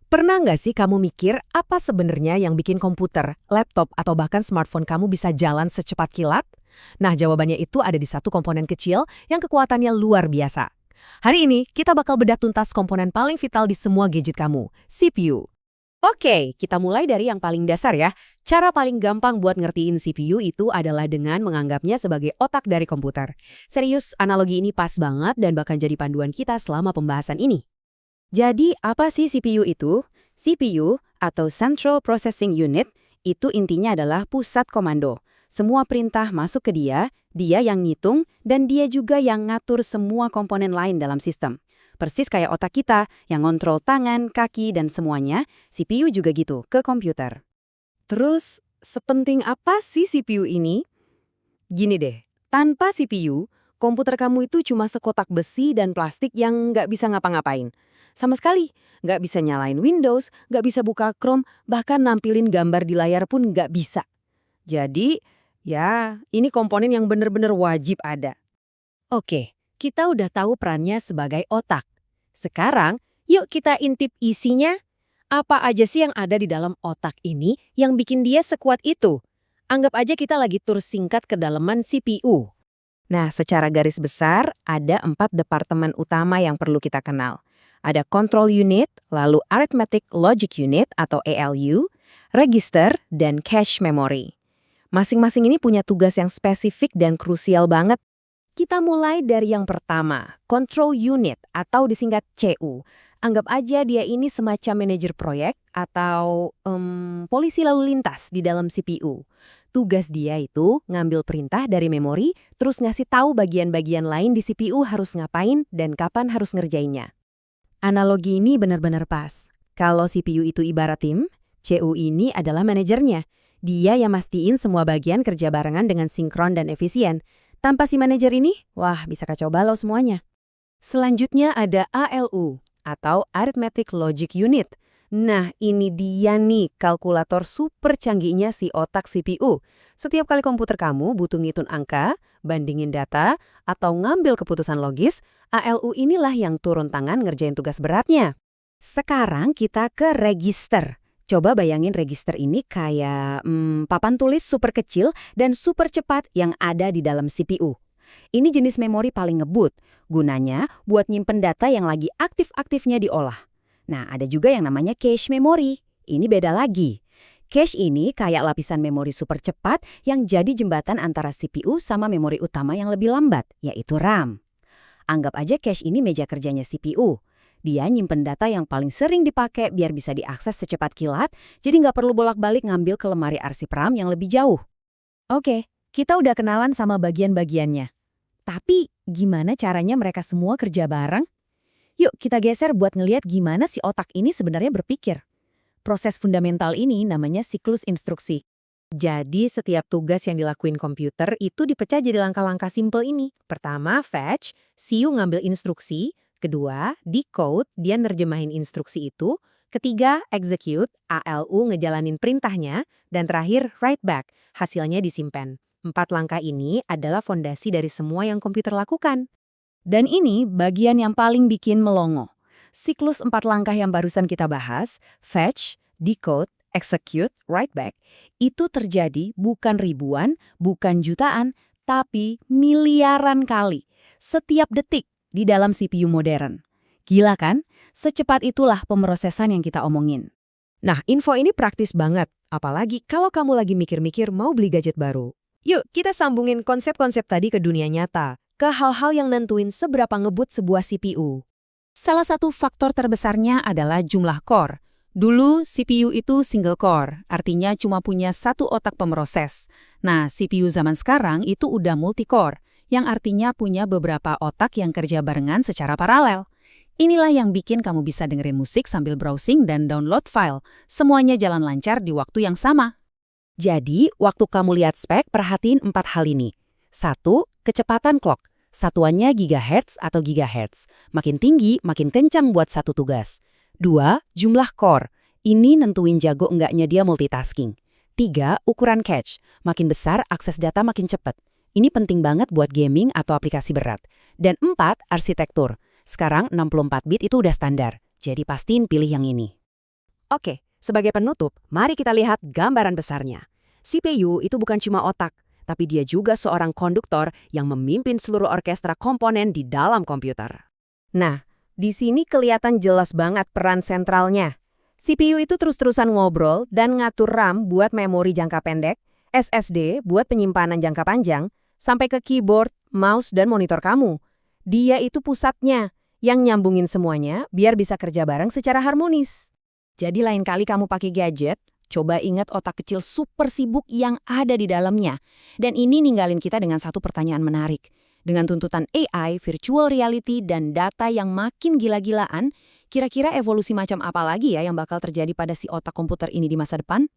Pernah nggak sih kamu mikir apa sebenarnya yang bikin komputer, laptop, atau bahkan smartphone kamu bisa jalan secepat kilat? Nah, jawabannya itu ada di satu komponen kecil yang kekuatannya luar biasa. Hari ini, kita bakal bedah tuntas komponen paling vital di semua gadget kamu, CPU. Oke, kita mulai dari yang paling dasar ya. Cara paling gampang buat ngertiin CPU itu adalah dengan menganggapnya sebagai otak dari komputer. Serius, analogi ini pas banget dan bahkan jadi panduan kita selama pembahasan ini. Jadi, apa sih CPU itu? CPU, atau Central Processing Unit, itu intinya adalah pusat komando. Semua perintah masuk ke dia yang ngitung, dan dia juga yang ngatur semua komponen lain dalam sistem. Persis kayak otak kita, yang ngontrol tangan, kaki, dan semuanya, CPU juga gitu, ke komputer. Terus, sepenting apa sih CPU ini? Gini deh, tanpa CPU, komputer kamu itu cuma sekotak besi dan plastik yang nggak bisa ngapa-ngapain. Sama sekali, nggak bisa nyalain Windows, nggak bisa buka Chrome, bahkan nampilin gambar di layar pun nggak bisa. Jadi, ya, ini komponen yang bener-bener wajib ada. Oke, kita udah tahu perannya sebagai otak. Sekarang, yuk kita intip isinya. Apa aja sih yang ada di dalam otak ini yang bikin dia sekuat itu? Anggap aja kita lagi tur singkat ke dalaman CPU. Nah, secara garis besar, ada 4 departemen utama yang perlu kita kenal. Ada Control Unit, lalu Arithmetic Logic Unit atau ALU, Register, dan Cache Memory. Masing-masing ini punya tugas yang spesifik dan krusial banget. Kita mulai dari yang pertama, Control Unit atau disingkat CU. Anggap aja dia ini semacam manajer proyek atau polisi lalu lintas di dalam CPU. Tugas dia itu ngambil perintah dari memori, terus ngasih tahu bagian-bagian lain di CPU harus ngapain dan kapan harus ngerjainnya. Analogi ini benar-benar pas. Kalau CPU itu ibarat tim, CU ini adalah manajernya. Dia yang mastiin semua bagian kerja barengan dengan sinkron dan efisien. Tanpa si manajer ini, wah bisa kacau balau semuanya. Selanjutnya ada ALU, atau Arithmetic Logic Unit. Nah, ini dia nih kalkulator super canggihnya si otak CPU. Setiap kali komputer kamu butuh ngitung angka, bandingin data, atau ngambil keputusan logis, ALU inilah yang turun tangan ngerjain tugas beratnya. Sekarang kita ke register. Coba bayangin register ini kayak papan tulis super kecil dan super cepat yang ada di dalam CPU. Ini jenis memori paling ngebut. Gunanya buat nyimpen data yang lagi aktif-aktifnya diolah. Nah, ada juga yang namanya cache memory. Ini beda lagi. Cache ini kayak lapisan memori super cepat yang jadi jembatan antara CPU sama memori utama yang lebih lambat, yaitu RAM. Anggap aja cache ini meja kerjanya CPU. Dia nyimpen data yang paling sering dipakai biar bisa diakses secepat kilat, jadi nggak perlu bolak-balik ngambil ke lemari arsip RAM yang lebih jauh. Oke, kita udah kenalan sama bagian-bagiannya. Tapi, gimana caranya mereka semua kerja bareng? Yuk kita geser buat ngeliat gimana si otak ini sebenarnya berpikir. Proses fundamental ini namanya siklus instruksi. Jadi setiap tugas yang dilakuin komputer itu dipecah jadi langkah-langkah simple ini. Pertama, fetch, CPU ngambil instruksi. Kedua, decode, dia nerjemahin instruksi itu. Ketiga, execute, ALU ngejalanin perintahnya. Dan terakhir, write back, hasilnya disimpan. 4 langkah ini adalah fondasi dari semua yang komputer lakukan. Dan ini bagian yang paling bikin melongo. Siklus 4 langkah yang barusan kita bahas, fetch, decode, execute, write back, itu terjadi bukan ribuan, bukan jutaan, tapi miliaran kali. Setiap detik di dalam CPU modern. Gila kan? Secepat itulah pemrosesan yang kita omongin. Nah, info ini praktis banget. Apalagi kalau kamu lagi mikir-mikir mau beli gadget baru. Yuk, kita sambungin konsep-konsep tadi ke dunia nyata. Ke hal-hal yang nentuin seberapa ngebut sebuah CPU. Salah satu faktor terbesarnya adalah jumlah core. Dulu CPU itu single core, artinya cuma punya satu otak pemroses. Nah, CPU zaman sekarang itu udah multi-core, yang artinya punya beberapa otak yang kerja barengan secara paralel. Inilah yang bikin kamu bisa dengerin musik sambil browsing dan download file. Semuanya jalan lancar di waktu yang sama. Jadi, waktu kamu lihat spek, perhatiin 4 hal ini. 1. Kecepatan clock. Satuannya gigahertz atau gigahertz. Makin tinggi, makin kencang buat satu tugas. 2. Jumlah core. Ini nentuin jago enggaknya dia multitasking. 3. Ukuran cache. Makin besar, akses data makin cepat. Ini penting banget buat gaming atau aplikasi berat. Dan 4. Arsitektur. Sekarang 64 bit itu udah standar. Jadi pastiin pilih yang ini. Oke, sebagai penutup, mari kita lihat gambaran besarnya. CPU itu bukan cuma otak, tapi dia juga seorang konduktor yang memimpin seluruh orkestra komponen di dalam komputer. Nah, di sini kelihatan jelas banget peran sentralnya. CPU itu terus-terusan ngobrol dan ngatur RAM buat memori jangka pendek, SSD buat penyimpanan jangka panjang, sampai ke keyboard, mouse, dan monitor kamu. Dia itu pusatnya, yang nyambungin semuanya biar bisa kerja bareng secara harmonis. Jadi lain kali kamu pakai gadget, coba ingat otak kecil super sibuk yang ada di dalamnya. Dan ini ninggalin kita dengan satu pertanyaan menarik. Dengan tuntutan AI, virtual reality, dan data yang makin gila-gilaan, kira-kira evolusi macam apa lagi ya yang bakal terjadi pada si otak komputer ini di masa depan?